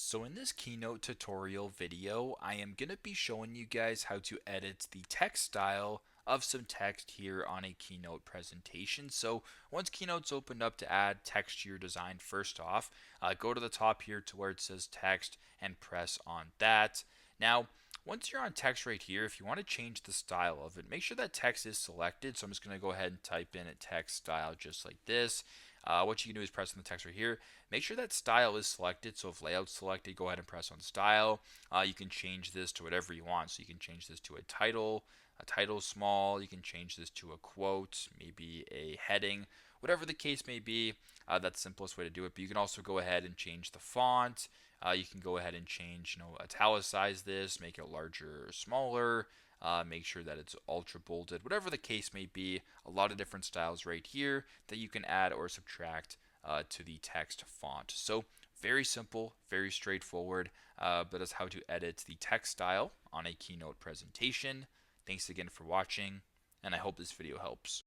So in this Keynote tutorial video, I am going to be showing you guys how to edit the text style of some text here on a Keynote presentation. So once Keynote's opened up to add text to your design, first off, go to the top here to where it says text and press on that. Now, once you're on text right here, if you want to change the style of it, make sure that text is selected. So I'm just going to go ahead and type in a text style just like this. What you can do is press on the text right here. Make sure that style is selected. So if layout's selected, go ahead and press on style. You can change this to whatever you want. So you can change this to a title small. You can change this to a quote, maybe a heading, whatever the case may be. That's the simplest way to do it. But you can also go ahead and change the font. You can go ahead and change, italicize this, make it larger or smaller. Make sure that it's ultra bolded, whatever the case may be. A lot of different styles right here that you can add or subtract to the text font. So very simple, very straightforward, but that's how to edit the text style on a Keynote presentation. Thanks again for watching, and I hope this video helps.